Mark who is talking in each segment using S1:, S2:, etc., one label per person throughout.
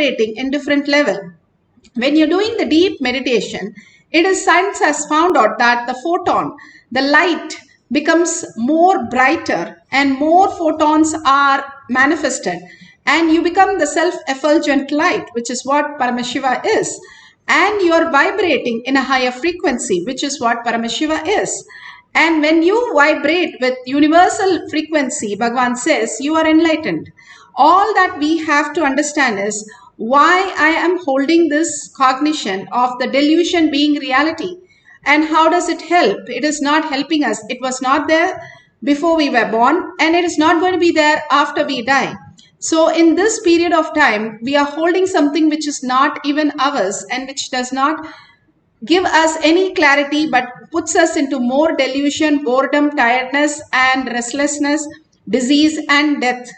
S1: vibrating in different level. When you're doing the deep meditation, science has found out that the photon, the light, becomes more brighter and more photons are manifested, and you become the self-effulgent light, which is what Paramashiva is. And you are vibrating in a higher frequency, which is what Paramashiva is. And when you vibrate with universal frequency, Bhagavan says, you are enlightened. All that we have to understand is why I am holding this cognition of the delusion being reality. And how does it help? It is not helping us. It was not there before we were born, and it is not going to be there after we die. So in this period of time, we are holding something which is not even ours and which does not give us any clarity but puts us into more delusion, boredom, tiredness and restlessness, disease and death.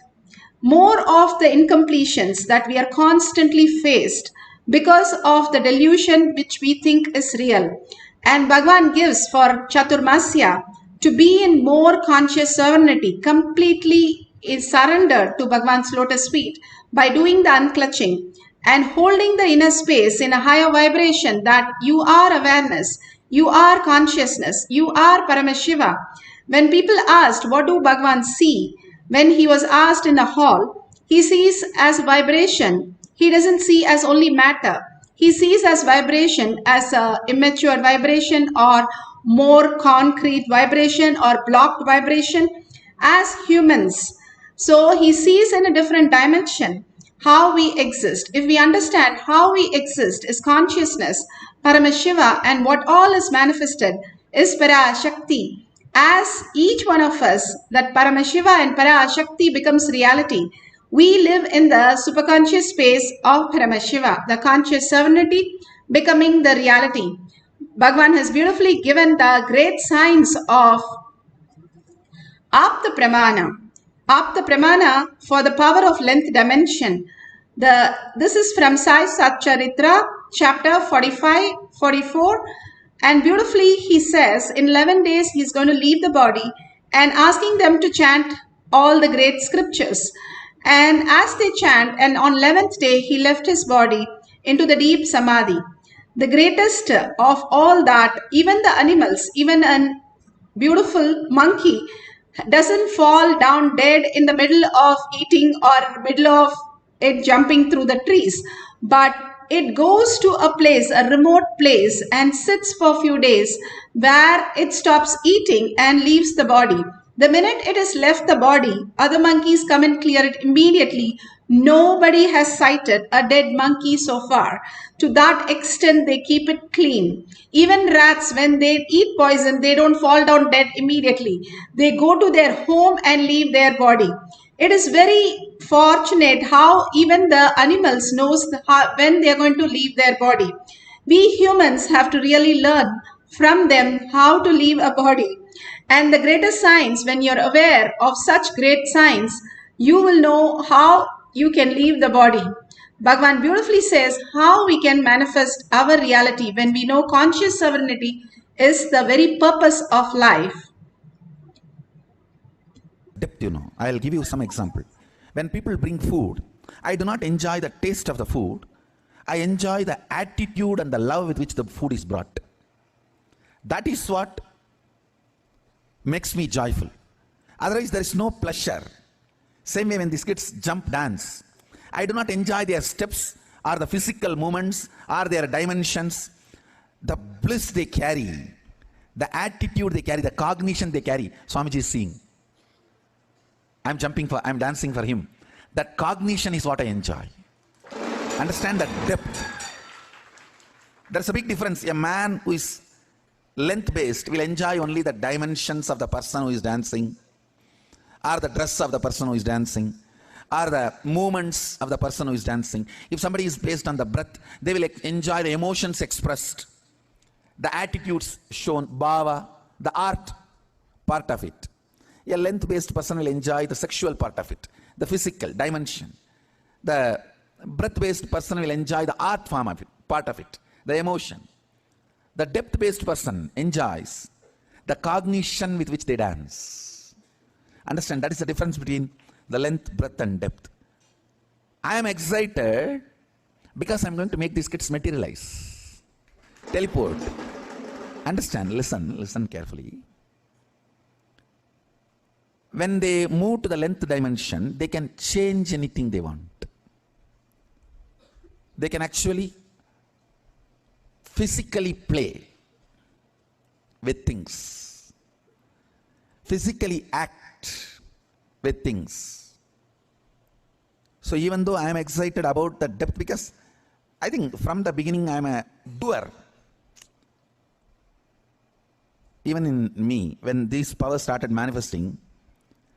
S1: More of the incompletions that we are constantly faced because of the delusion which we think is real. And Bhagavan gives for Chaturmasya to be in more conscious serenity, completely is surrendered to Bhagavan's lotus feet by doing the unclutching and holding the inner space in a higher vibration that you are awareness, you are consciousness, you are Paramashiva. When people asked, what do Bhagavan see? When he was asked in a hall, he sees as vibration. He doesn't see as only matter. He sees as vibration, as a immature vibration or more concrete vibration or blocked vibration as humans. So he sees in a different dimension how we exist. If we understand how we exist is consciousness, Paramashiva, and what all is manifested is Parashakti. As each one of us, that Paramashiva and Parashakti becomes reality, we live in the superconscious space of Paramashiva, the conscious serenity becoming the reality. Bhagavan has beautifully given the great signs of Apta Pramana. Apta Pramana for the power of length dimension. This is from Sai Satcharitra, chapter 45, 44. And beautifully he says, in 11 days he is going to leave the body and asking them to chant all the great scriptures. And as they chant, and on 11th day he left his body into the deep samadhi. The greatest of all that, even the animals, even a beautiful monkey doesn't fall down dead in the middle of eating or middle of it jumping through the trees, but it goes to a place, a remote place, and sits for a few days where it stops eating and leaves the body. The minute it has left the body, other monkeys come and clear it immediately. Nobody has sighted a dead monkey so far. To that extent, they keep it clean. Even rats, when they eat poison, they don't fall down dead immediately. They go to their home and leave their body. It is very fortunate how even the animals knows when they are going to leave their body. We humans have to really learn from them how to leave a body. And the greatest signs, when you're aware of such great signs, you will know how you can leave the body. Bhagavan beautifully says how we can manifest our reality when we know conscious sovereignty is the very purpose of life.
S2: Depth, I'll give you some example. When people bring food, I do not enjoy the taste of the food. I enjoy the attitude and the love with which the food is brought. That is what makes me joyful. Otherwise, there is no pleasure. Same way when these kids jump dance, I do not enjoy their steps or the physical movements or their dimensions. The bliss they carry, the attitude they carry, the cognition they carry. Swamiji is seeing. I'm dancing for him. That cognition is what I enjoy. Understand that depth. There's a big difference. A man who is length-based will enjoy only the dimensions of the person who is dancing, or the dress of the person who is dancing, or the movements of the person who is dancing. If somebody is based on the breath, they will enjoy the emotions expressed, the attitudes shown, bhava, the art part of it. A length-based person will enjoy the sexual part of it, the physical dimension. The breath-based person will enjoy the art form of it, part of it, the emotion. The depth-based person enjoys the cognition with which they dance. Understand, that is the difference between the length, breadth and depth. I am excited Because I'm going to make these kids materialize. Teleport. Understand, listen carefully. When they move to the length dimension, they can change anything they want. They can actually physically play with things, physically act with things. So even though I am excited about the depth, because I think from the beginning I am a doer. Even in me, when these powers started manifesting,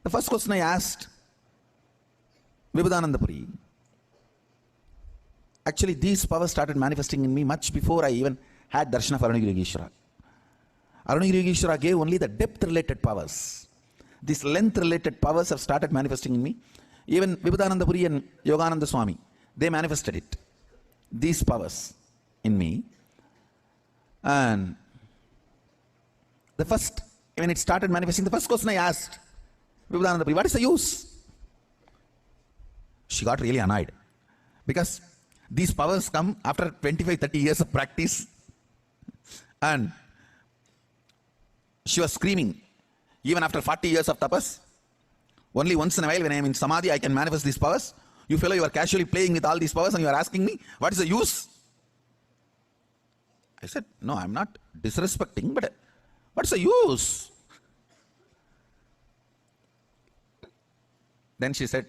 S2: the first question I asked Vibhudananda Puri, actually these powers started manifesting in me much before I even had darshan of Arunagiri Yogeshwara. Arunagiri Yogeshwara gave only the depth related powers. These length related powers have started manifesting in me. Even Vibhudananda Puri and Yogananda Swami, they manifested it. These powers in me. And the first, when it started manifesting, the first question I asked Vibhudananda Puri, what is the use? She got really annoyed. Because these powers come after 25-30 years of practice. And she was screaming, even after 40 years of tapas, only once in a while when I am in samadhi, I can manifest these powers. You fellow, you are casually playing with all these powers and you are asking me, what is the use? I said, no, I am not disrespecting, but what's the use? Then she said,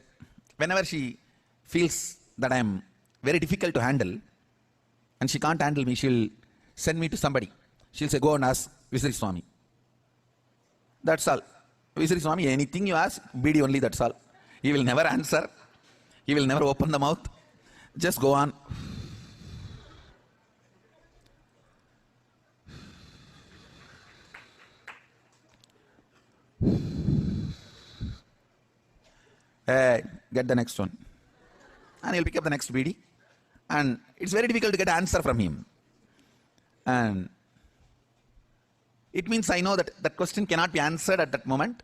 S2: whenever she feels that I am very difficult to handle and she can't handle me, she'll send me to somebody. She'll say, go and ask Visri Swami. That's all. Visri Swami, anything you ask, BD only, that's all. He will never answer. He will never open the mouth. Just go on. Get the next one. And he'll pick up the next BD. And it's very difficult to get an answer from him. And it means I know that that question cannot be answered at that moment,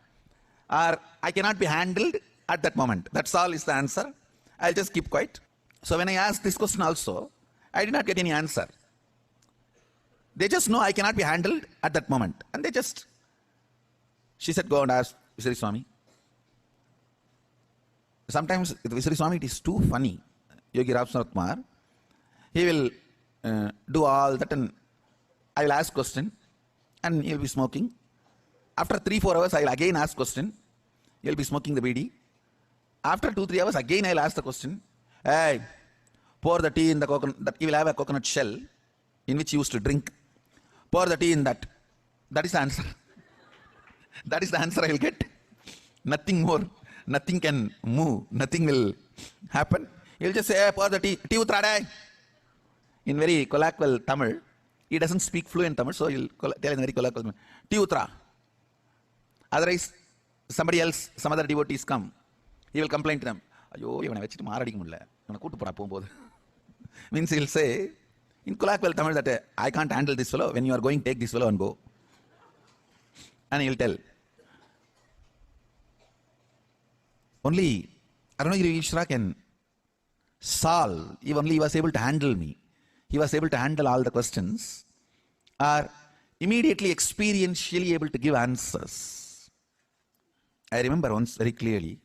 S2: or I cannot be handled at that moment. That's all is the answer. I'll just keep quiet. So when I asked this question also, I did not get any answer. They just know I cannot be handled at that moment. And she said, go and ask Visri Swami. Sometimes with Visri Swami it is too funny. Yogi Ram Kumar, he will do all that and I will ask question and he will be smoking. After 3-4 hours I will again ask question. He will be smoking the BD. After 2-3 hours again I will ask the question. Hey, pour the tea in the coconut. That he will have a coconut shell in which he used to drink. Pour the tea in that. That is the answer. That is the answer I will get. Nothing more. Nothing can move. Nothing will happen. He will just say, hey, pour the tea. Tea utrade. In very colloquial Tamil. He doesn't speak fluent Tamil, so he will tell in very colloquial Tamil. Tea utra. Otherwise, somebody else, some other devotees come. He will complain to them. Means he will say, in colloquial Tamil, that I can't handle this fellow. When you are going, take this fellow and go. And he will tell. Only Arunagiri Yogeshwara can solve. If only he was able to handle me. He was able to handle all the questions. Or immediately experientially able to give answers. I remember once very clearly.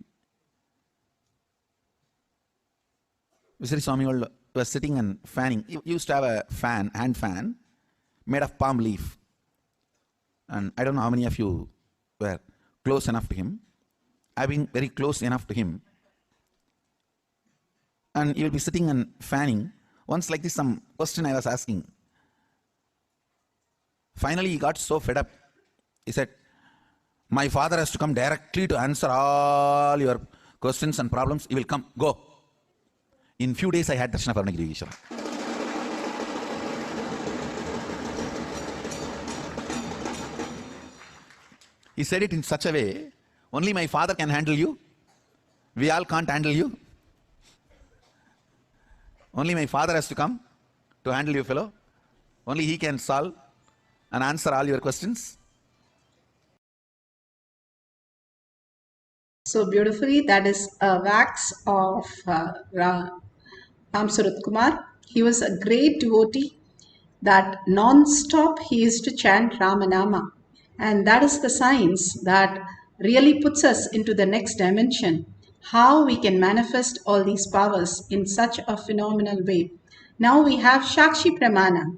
S2: Visri Swami was sitting and fanning. He used to have a fan, hand fan, made of palm leaf. And I don't know how many of you were close enough to him. I've been very close enough to him. And he will be sitting and fanning. Once like this, some question I was asking. Finally, he got so fed up. He said, my father has to come directly to answer all your questions and problems. He will come. Go. In few days, I had darshan of Arunagiri Yogeshwara. He said it in such a way, only my father can handle you. We all can't handle you. Only my father has to come to handle you, fellow. Only he can solve and answer all your questions.
S1: So beautifully, that is a wax of Ram Surat Kumar. He was a great devotee that non-stop he used to chant Ramanama. And that is the science that really puts us into the next dimension. How we can manifest all these powers in such a phenomenal way. Now we have Shakshi Pramana,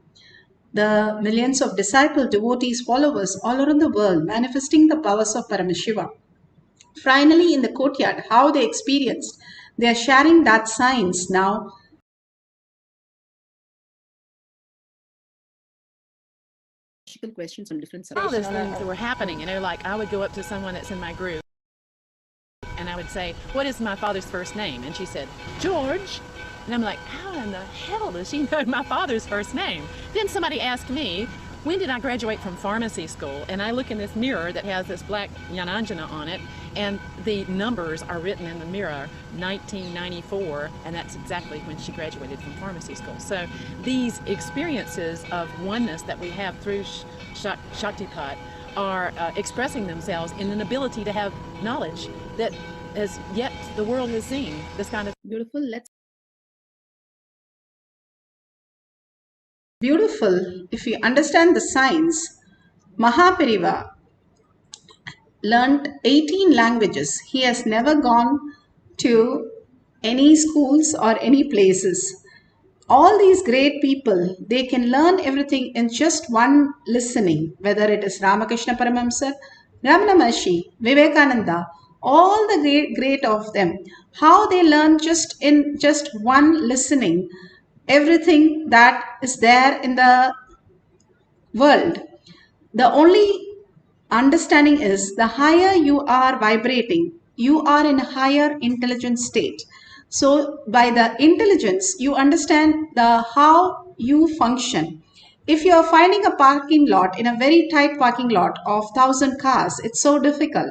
S1: the millions of disciple devotees, followers all around the world manifesting the powers of Paramashiva. Finally, in the courtyard, how they experienced, they are sharing that science now.
S3: Questions on different subjects. All these things that were happening, like I would go up to someone that's in my group and I would say, "What is my father's first name?" And she said, "George." And I'm like, how in the hell does she know my father's first name? Then somebody asked me, when did I graduate from pharmacy school? And I look in this mirror that has this black Jnananjana on it, and the numbers are written in the mirror, 1994, and that's exactly when she graduated from pharmacy school. So these experiences of oneness that we have through Shaktipat are expressing themselves in an ability to have knowledge that as yet the world has seen. This kind of beautiful.
S1: Beautiful. If you understand the science, Mahapariva learned 18 languages. He has never gone to any schools or any places. All these great people, they can learn everything in just one listening, whether it is Ramakrishna Paramahamsa, Ramana Maharshi, Vivekananda, all the great of them, how they learn just in just one listening everything that is there in the world. The only understanding is the higher you are vibrating, you are in a higher intelligence state. So by the intelligence, you understand the how you function. If you are finding a parking lot in a very tight parking lot of 1,000 cars, it's so difficult.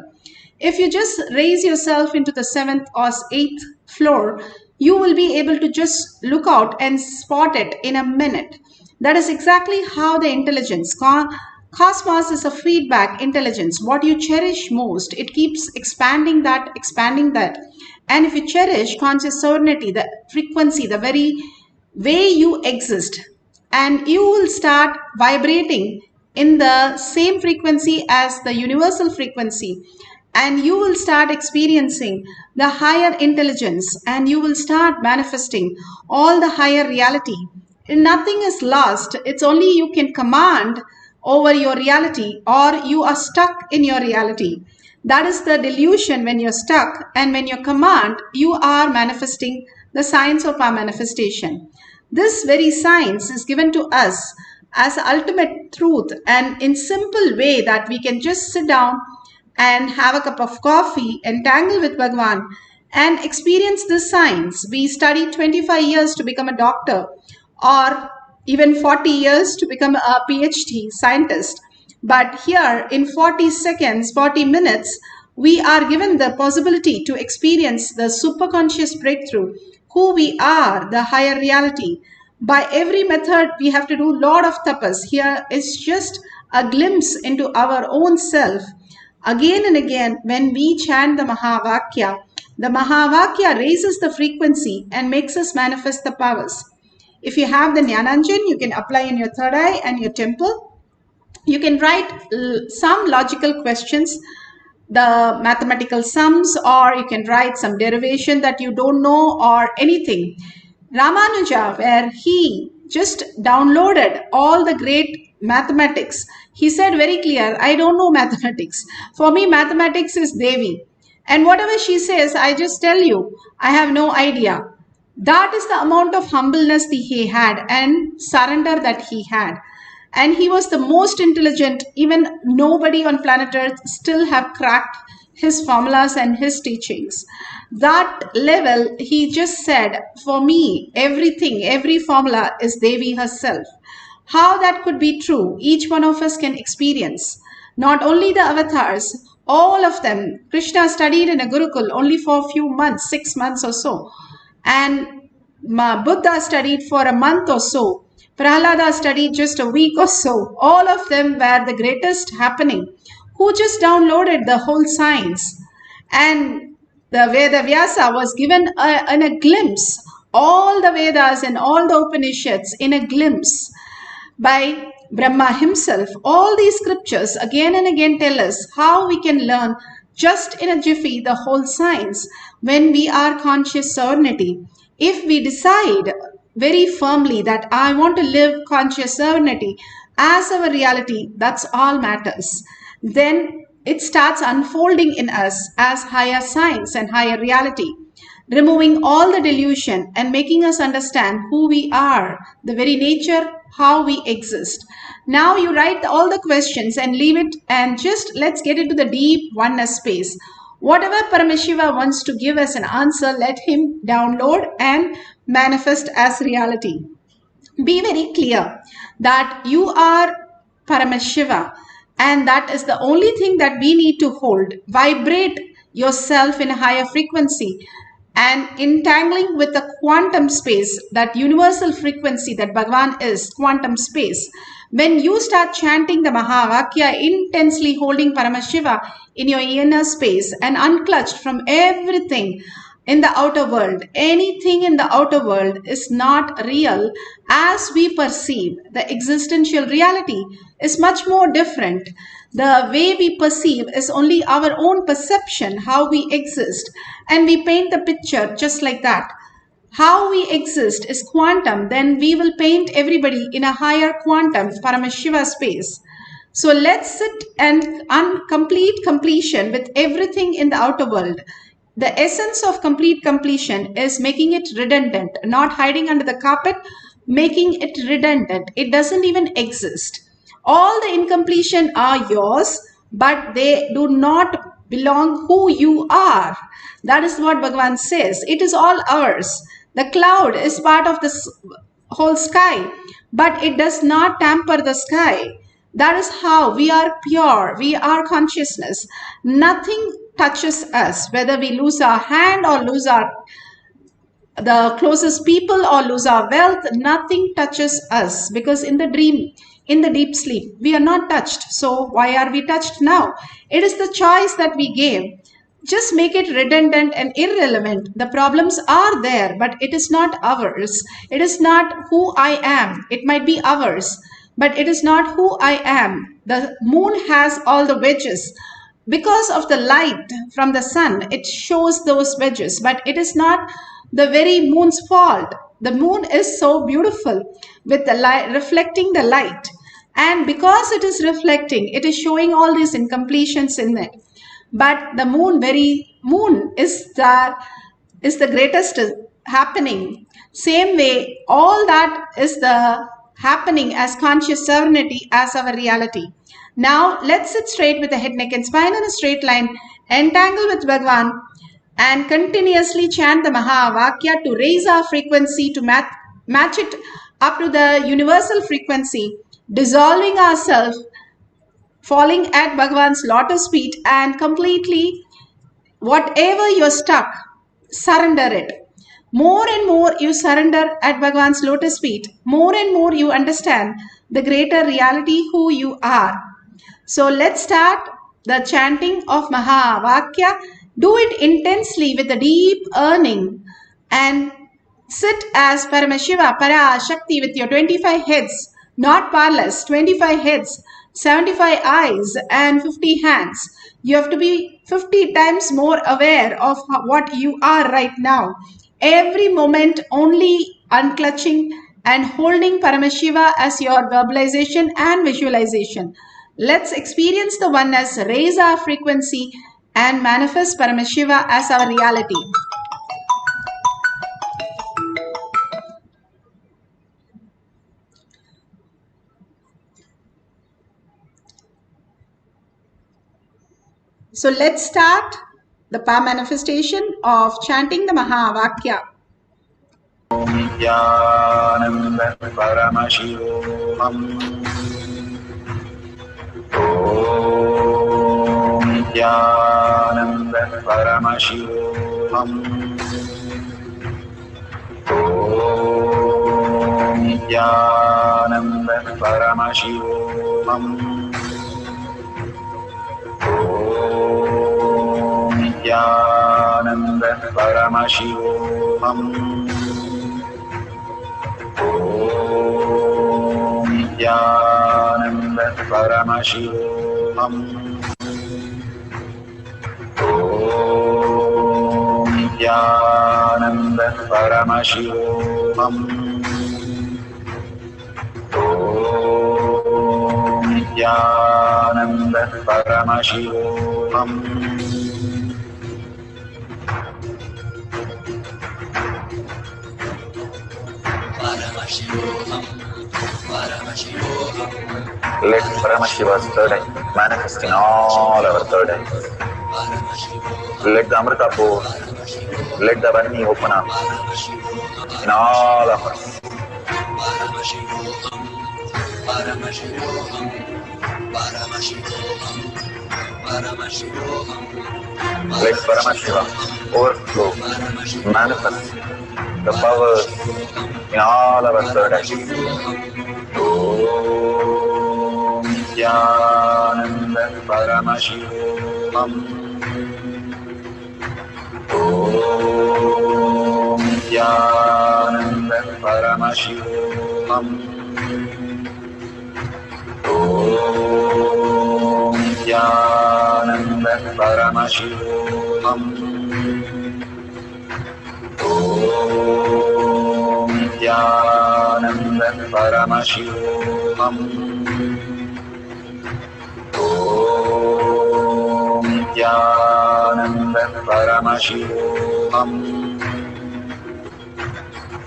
S1: If you just raise yourself into the 7th or 8th floor, you will be able to just look out and spot it in a minute. That is exactly how the intelligence, cosmos is a feedback intelligence. What you cherish most, it keeps expanding that, expanding that. And if you cherish conscious serenity, the frequency, the very way you exist, and you will start vibrating in the same frequency as the universal frequency, and you will start experiencing the higher intelligence, and you will start manifesting all the higher reality. Nothing is lost. It's only you can command over your reality, or you are stuck in your reality. That is the delusion when you're stuck, and when you command, you are manifesting the science of our manifestation. This very science is given to us as ultimate truth, and in simple way that we can just sit down and have a cup of coffee, entangle with Bhagwan, and experience this science. We study 25 years to become a doctor, or even 40 years to become a PhD scientist. But here in 40 seconds, 40 minutes, we are given the possibility to experience the superconscious breakthrough, who we are, the higher reality. By every method, we have to do a lot of tapas. Here is just a glimpse into our own self. Again and again, when we chant the Mahavakya raises the frequency and makes us manifest the powers. If you have the Jnananjan, you can apply in your third eye and your temple. You can write some logical questions, the mathematical sums, or you can write some derivation that you don't know, or anything. Ramanuja, where he just downloaded all the great mathematics, he said very clear, I don't know mathematics. For me, mathematics is Devi. And whatever she says, I just tell you, I have no idea. That is the amount of humbleness that he had and surrender that he had. And he was the most intelligent. Even nobody on planet Earth still have cracked his formulas and his teachings. That level, he just said, for me, everything, every formula is Devi herself. How that could be true, each one of us can experience. Not only the avatars, all of them. Krishna studied in a Gurukul only for a few months, 6 months or so. And Buddha studied for a month or so. Prahlada studied just a week or so. All of them were the greatest happening, who just downloaded the whole science. And the Veda Vyasa was given in a glimpse all the Vedas and all the Upanishads in a glimpse by Brahma himself. All these scriptures again and again tell us how we can learn just in a jiffy the whole science when we are conscious serenity. If we decide very firmly that I want to live conscious serenity as our reality, that's all matters. Then it starts unfolding in us as higher science and higher reality, removing all the delusion and making us understand who we are, the very nature, how we exist. Now you write all the questions and leave it and just let's get into the deep oneness space. Whatever Paramashiva wants to give us an answer, let him download and manifest as reality. Be very clear that you are Paramashiva, and that is the only thing that we need to hold. Vibrate yourself in a higher frequency and entangling with the quantum space, that universal frequency that Bhagavan is, quantum space. When you start chanting the Mahavakya, intensely holding Paramashiva in your inner space and unclutched from everything in the outer world, anything in the outer world is not real as we perceive. The existential reality is much more different. The way we perceive is only our own perception, how we exist, and we paint the picture just like that. How we exist is quantum, then we will paint everybody in a higher quantum, Paramashiva space. So let's sit and complete completion with everything in the outer world. The essence of complete completion is making it redundant, not hiding under the carpet, making it redundant. It doesn't even exist. All the incompletion are yours, but they do not belong who you are. That is what Bhagavan says. It is all ours. The cloud is part of the whole sky, but it does not tamper the sky. That is how we are pure. We are consciousness. Nothing touches us, whether we lose our hand or lose the closest people or lose our wealth. Nothing touches us, because in the dream, in the deep sleep, we are not touched. So why are we touched now? It is the choice that we gave. Just make it redundant and irrelevant. The problems are there, but it is not ours. It is not who I am. It might be ours, but it is not who I am. The moon has all the wedges. Because of the light from the sun, it shows those wedges, but it is not the very moon's fault. The moon is so beautiful with the light, reflecting the light. And because it is reflecting, it is showing all these incompletions in it. But the very moon is the greatest happening. Same way, all that is the happening as conscious serenity as our reality. Now let's sit straight with the head, neck and spine in a straight line, entangle with Bhagavan and continuously chant the Mahavakya to raise our frequency to match it up to the universal frequency, dissolving ourselves, falling at Bhagavan's lotus feet, and completely whatever you're stuck, surrender it. More and more you surrender at Bhagavan's lotus feet, more and more you understand the greater reality who you are. So let's start the chanting of Mahavakya. Do it intensely with a deep earning and sit as Paramashiva, Parashakti with your 25 heads, not parlous, 25 heads, 75 eyes and 50 hands. You have to be 50 times more aware of what you are right now. Every moment only unclutching and holding Paramashiva as your verbalization and visualization. Let's experience the oneness, raise our frequency and manifest Paramashiva as our reality. So let's start the power manifestation of chanting the Mahavakya.
S4: Om Nithyananda Paramashivoham. Om Nithyananda Paramashivoham. Om Nithyananda Paramashivoham. Om Nithyananda Paramashivoham. Paramashivoham. Nithyananda Paramashivoham. Nithyananda Paramashivoham. Let Paramashiva's third eye manifest in all our third eyes. Let the Amrita pour, let the Varni open up in all of us. Let Paramashiva overflow, manifest the powers in all our third eyes. Om Nithyananda Paramashivoham. Om Nithyananda Paramashivoham. Om Nithyananda Paramashivoham. Om Nithyananda Paramashivoham. Om Nithyananda Paramashivoham. Om Nithyananda Paramashivoham.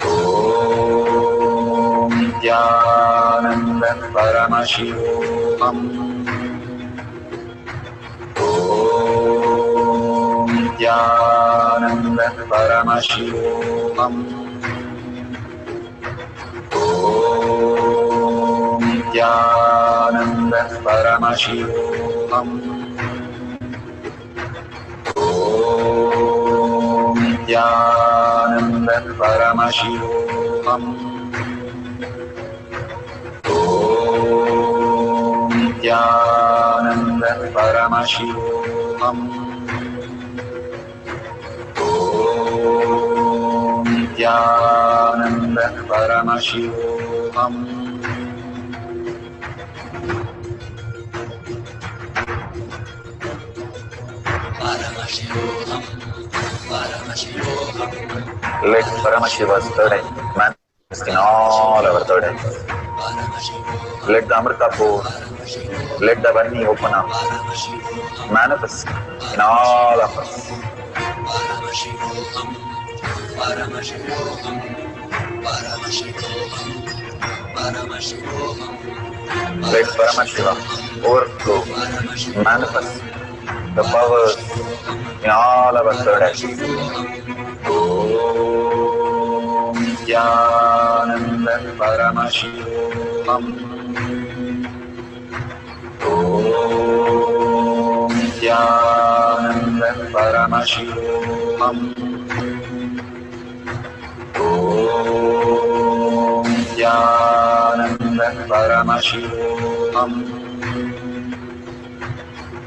S4: Om Nithyananda Paramashivoham. Om Nithyananda Paramashivoham. Om Nithyananda Paramashivoham. Om Nithyananda Paramashivoham. Om Nithyananda Paramashivoham. Let Paramashiva's third eye manifest in all our third eyes. Let the Amrita pour, let the Varni open up, manifest in all of us. Let Paramashiva overflow, manifest the powers in all our third eyes. Om Nithyananda Paramashivoham. Om Nithyananda Paramashivoham. Om Nithyananda Paramashivoham.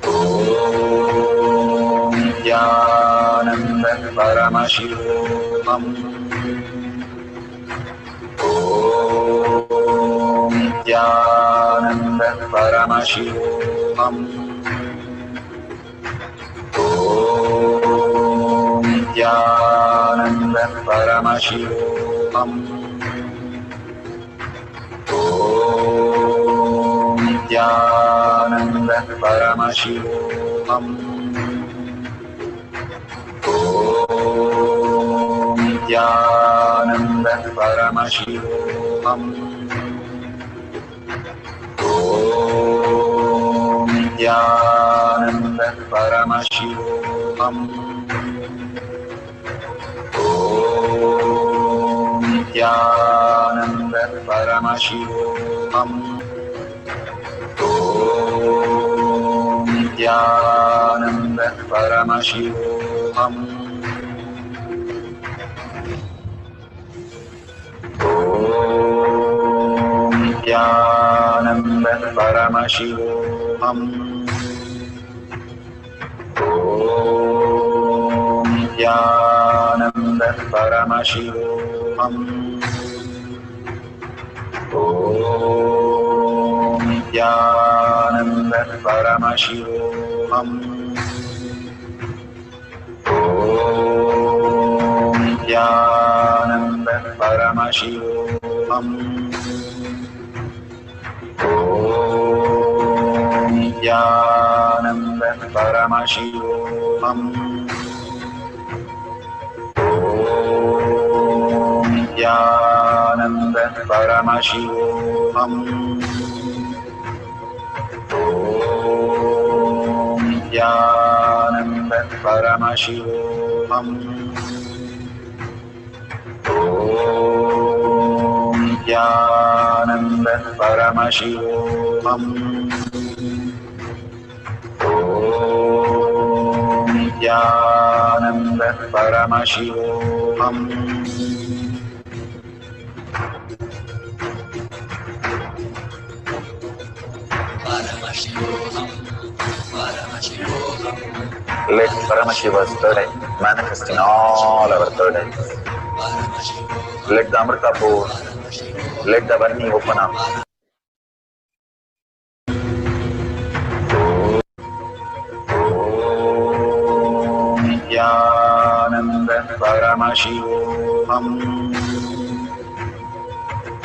S4: Om Nithyananda Paramashivoham. Om Nithyananda Paramashivoham. Om Nithyananda Paramashivoham. Om Nithyananda Paramashivoham. Om Nithyananda Paramashivoham. Om Nithyananda Paramashivoham. Om Nithyananda Paramashivoham. Om Nithyananda Paramashivoham. Om Nithyananda Paramashivoham. Om Nithyananda Paramashivoham. Om Nithyananda Paramashivoham. Om Nithyananda Paramashivam. Om Nithyananda Paramashivam. Om Nithyananda Paramashivam. Om Nithyananda Paramashivoham. Om Nithyananda Paramashivoham. Om Nithyananda Paramashivoham. Let Paramashiva's third eye manifest in all our third eyes. Let the Amrita pour, let the Varni open up. Om Nithyananda Paramashivoham.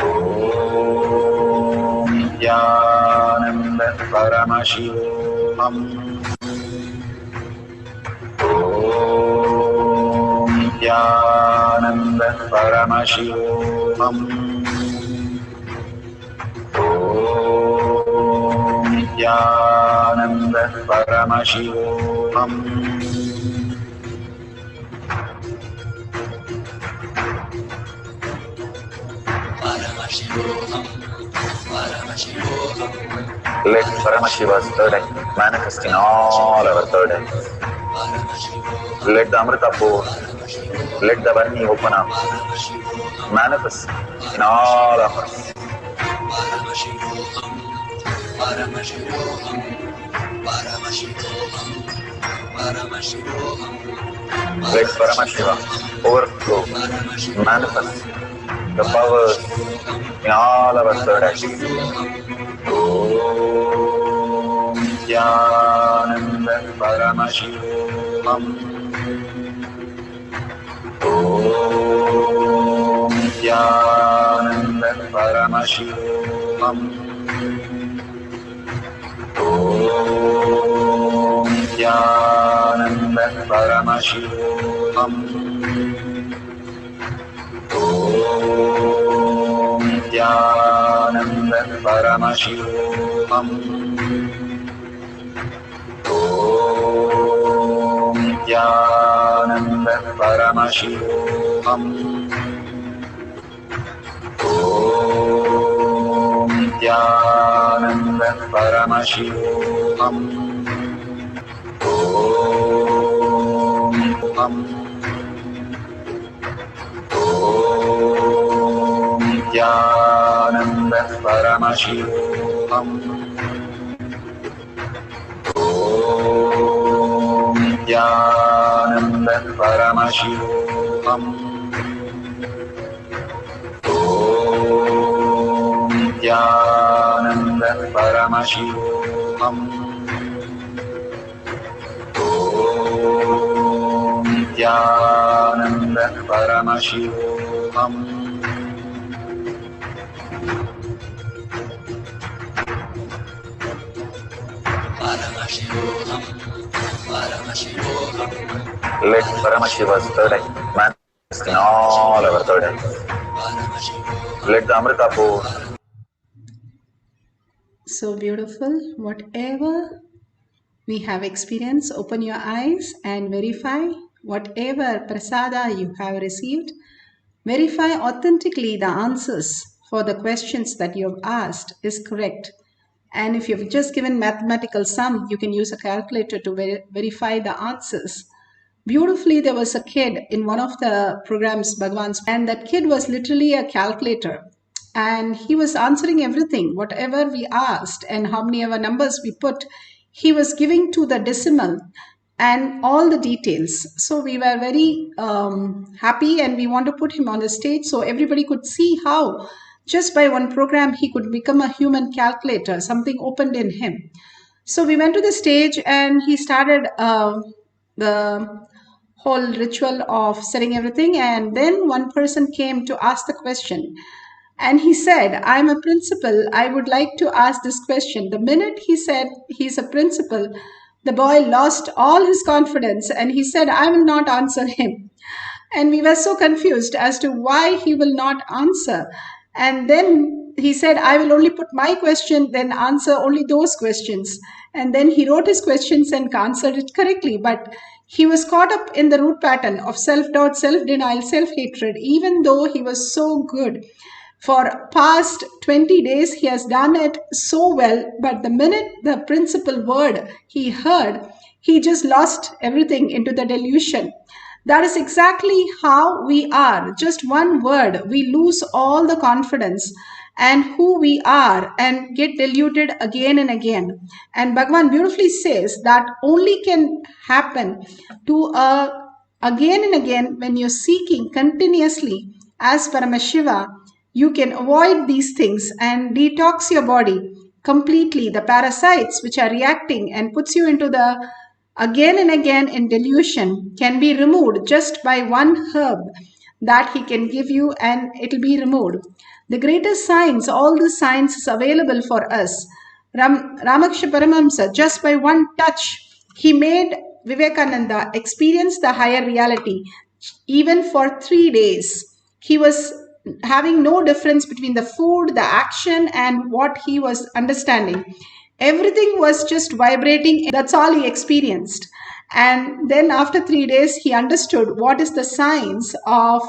S4: Om Nithyananda Paramashivoham. Om Nithyananda Paramashivoham. Om Nithyananda Paramashivoham. Let Paramashiva's third eye manifest in all our third eyes. Let the Amrita pour, let the Varni open up, manifest in all of us. Let Paramashiva overflow, manifest the powers in all our third eyes. Om Nithyananda Paramashivoham. Om Nithyananda Paramashivoham. Om Nithyananda Paramashivoham. Om Nithyananda Paramashivoham. Om Nithyananda Paramashivoham. Om Nithyananda Paramashivoham. Om Nithyananda Paramashivoham. Om Nithyananda Paramashivoham. Om Nithyananda Paramashivoham. Om Nithyananda Paramashivoham. Let Paramashiva's third eye manifest in all our third eyes. Let the Amrita pour.
S1: So beautiful. Whatever we have experienced, open your eyes and verify whatever prasada you have received. Verify authentically the answers for the questions that you have asked is correct. And if you've just given mathematical sum, you can use a calculator to verify the answers. Beautifully, there was a kid in one of the programs, Bhagwan's, and that kid was literally a calculator. And he was answering everything, whatever we asked and how many ever numbers we put, he was giving to the decimal and all the details. So we were very happy, and we want to put him on the stage so everybody could see how just by one program he could become a human calculator. Something opened in him. So we went to the stage and he started the whole ritual of setting everything. And then one person came to ask the question. And he said, I'm a principal. I would like to ask this question. The minute he said he's a principal, the boy lost all his confidence and he said, I will not answer him. And we were so confused as to why he will not answer. And then he said, I will only put my question, then answer only those questions. And then he wrote his questions and answered it correctly. But he was caught up in the root pattern of self-doubt, self-denial, self-hatred, even though he was so good. For past 20 days, he has done it so well. But the minute the principal word he heard, he just lost everything into the delusion. That is exactly how we are. Just one word, we lose all the confidence and who we are and get deluded again and again. And Bhagavan beautifully says that only can happen to again and again when you're seeking continuously as Paramashiva. You can avoid these things and detox your body completely. The parasites which are reacting and puts you into the again and again in delusion can be removed just by one herb that he can give you and it will be removed. The greatest science, all the science is available for us. Ramakrishna Paramahamsa, just by one touch, he made Vivekananda experience the higher reality. Even for 3 days, he was having no difference between the food, the action, and what he was understanding. Everything was just vibrating. That's all he experienced. And then after 3 days, he understood what is the science of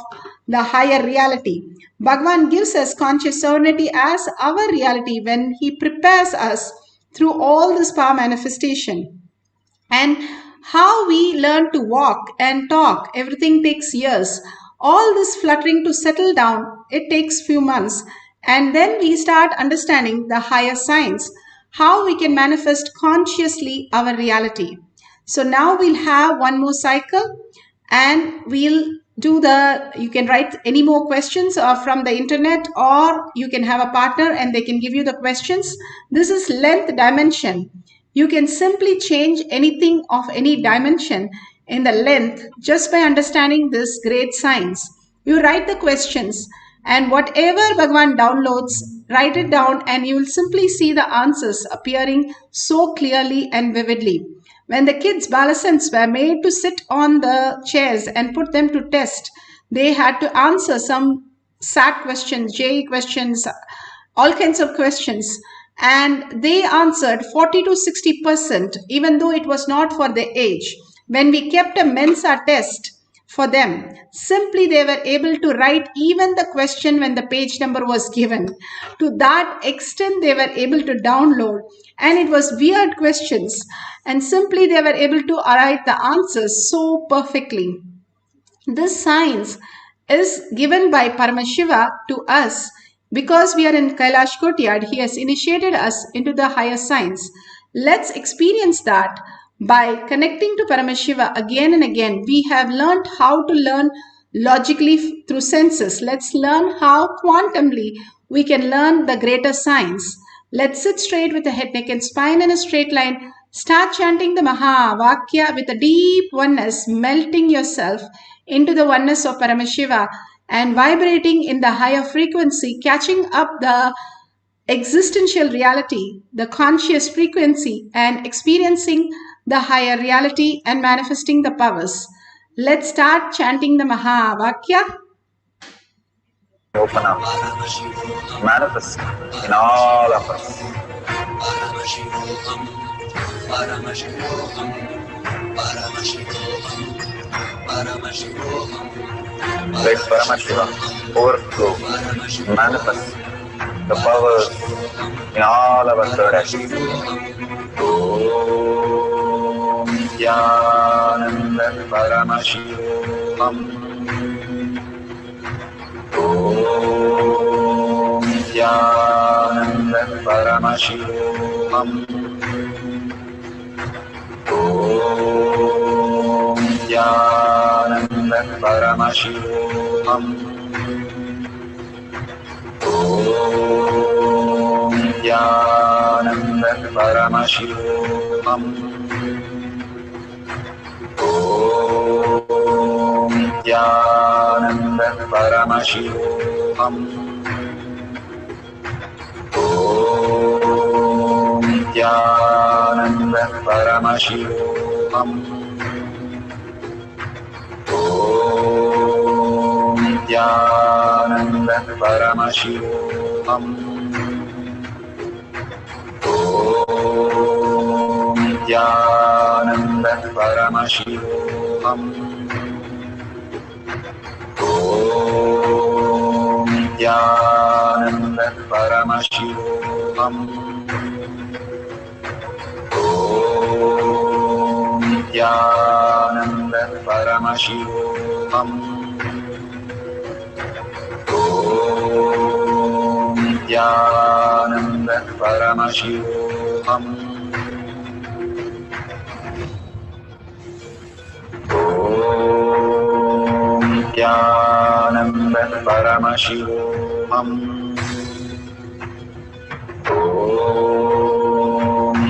S1: the higher reality. Bhagavan gives us conscious sovereignty as our reality when he prepares us through all this power manifestation. And how we learn to walk and talk, everything takes years. All this fluttering to settle down, it takes few months. And then we start understanding the higher science, how we can manifest consciously our reality. So now we'll have one more cycle and we'll do you can write any more questions from the internet, or you can have a partner and they can give you the questions. This is length dimension. You can simply change anything of any dimension in the length just by understanding this great science. You write the questions and whatever Bhagavan downloads, write it down and you will simply see the answers appearing so clearly and vividly. When the kids, Balasants, were made to sit on the chairs and put them to test, they had to answer some SAT questions, JE questions, all kinds of questions. And they answered 40 to 60%, even though it was not for their age. When we kept a Mensa test for them, simply they were able to write even the question when the page number was given. To that extent, they were able to download. And it was weird questions. And simply they were able to write the answers so perfectly. This science is given by Paramashiva to us because we are in Kailash Kotyad. He has initiated us into the higher science. Let's experience that by connecting to Paramashiva again and again. We have learned how to learn logically through senses. Let's learn how quantumly we can learn the greater science. Let's sit straight with the head, neck and spine in a straight line. Start chanting the Maha Vakya with a deep oneness, melting yourself into the oneness of Paramashiva and vibrating in the higher frequency, catching up the existential reality, the conscious frequency, and experiencing the higher reality and manifesting the powers. Let's start chanting the Maha Vakya.
S4: Open up, manifest in all of us.
S5: Paramashivoham, Paramashivoham, Paramashivoham, Paramashivoham.
S4: Let Paramashiva overflow, manifest the powers in all our third aspects. Om Nithyananda Paramashivam. Om Nithyananda Paramashivam. Om Nithyananda Paramashivam. Om Nithyananda Paramashivoham. Om Nithyananda Paramashivoham. Om Nithyananda Paramashivoham. Om Nithyananda Paramashivoham. Om Nithyananda Paramashivoham. Om Nithyananda Paramashivoham. Om Nithyananda Paramashivoham. Om Nithyananda Paramashivoham. Om Nithyananda Paramashivoham. Om Nithyananda Paramashivoham. Om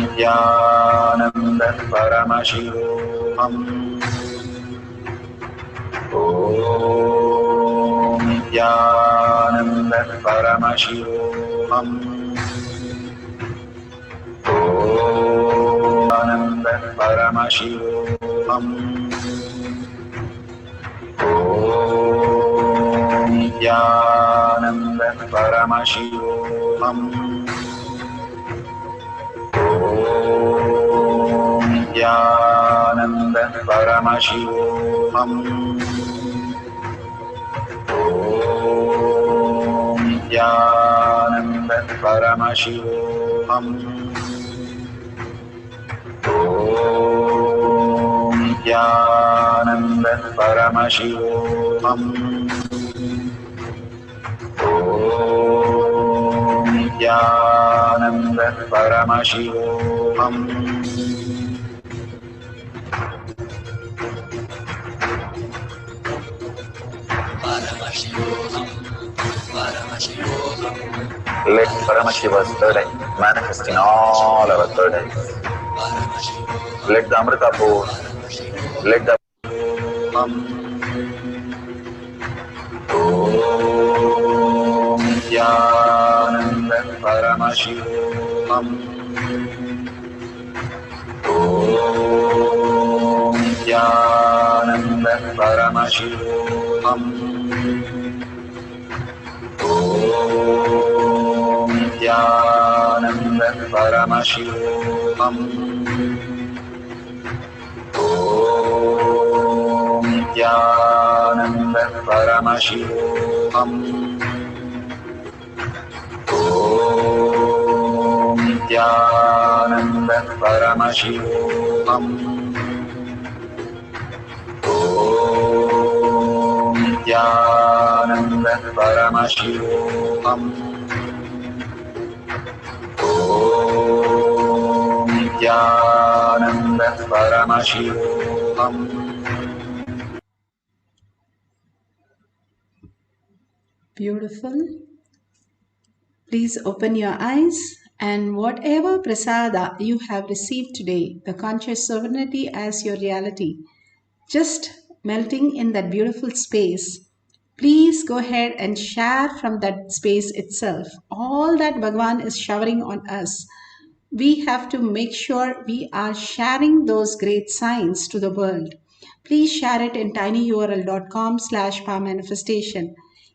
S4: Nithyananda Paramashivoham. Om Nithyananda Paramashivoham. Om Nithyananda Paramashivoham. Om Nithyananda Paramashivoham. Om Nithyananda Paramashivoham. Om Nithyananda Paramashivoham. Om Nithyananda Paramashivoham.
S5: Paramashivoham. Paramashivoham.
S4: Let Paramashiva's third eye manifest in all our third eyes.
S5: Paramashivoham.
S4: Let the Amrita pour. Let the Om Nithyananda Paramashivoham. Om Nithyananda Paramashivoham. Om Nithyananda Paramashivoham. Om Nithyananda Paramashivoham. Om Nithyananda Paramashivoham. Om Nithyananda Paramashivoham. Om Nithyananda Paramashivoham.
S1: Beautiful. Please open your eyes, and whatever prasada you have received today, the conscious sovereignty as your reality, just melting in that beautiful space, please go ahead and share from that space itself. All that Bhagavan is showering on us, we have to make sure we are sharing those great signs to the world. Please share it in tinyurl.com/powermanifestation.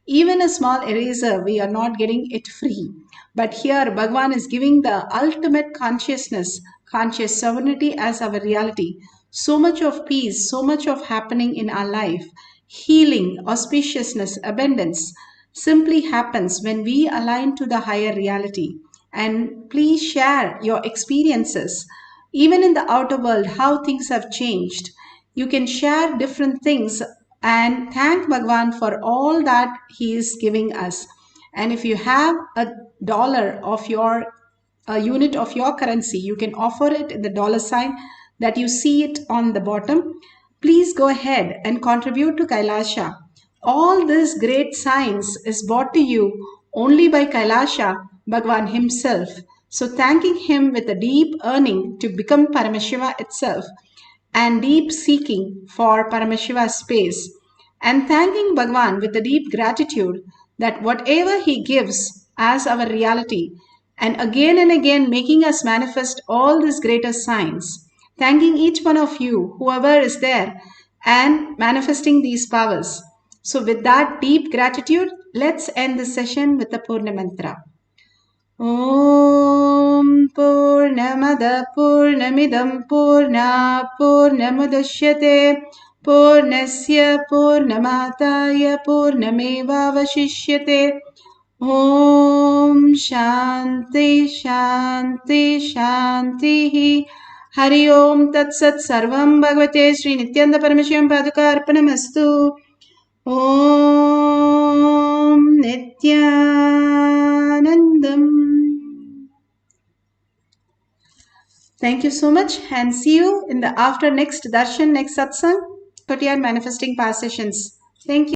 S1: Even a small eraser, we are not getting it free. But here, Bhagavan is giving the ultimate consciousness, conscious sovereignty as our reality. So much of peace, so much of happening in our life, healing, auspiciousness, abundance simply happens when we align to the higher reality. And please share your experiences, even in the outer world, how things have changed. You can share different things and thank Bhagwan for all that he is giving us. And if you have a dollar of your a unit of your currency, you can offer it in the dollar sign that you see it on the bottom. Please go ahead and contribute to Kailasha. All this great science is brought to you only by Kailasha, Bhagwan himself. So thanking him with a deep yearning to become Paramashiva itself and deep seeking for Paramashiva's space, and thanking Bhagwan with a deep gratitude that whatever he gives as our reality, and again making us manifest all these greater signs, thanking each one of you, whoever is there, and manifesting these powers. So with that deep gratitude, let's end the session with the Purna Mantra. ॐ पूर्णमदः पूर्णमिदं पूर्णात् पूर्णमुदच्यते पूर्णस्य पूर्णमादाय पूर्णमेवावशिष्यते ॐ शान्ति शान्ति शान्तिः हरि ओम तत्सत् सर्वं भगवते श्री नित्यानंद परमशिवं पादुकार्पणमस्तु ॐ नित्यानन्दम्. Thank you so much and see you in the after next darshan, next satsang, Kotiyar manifesting power sessions. Thank you.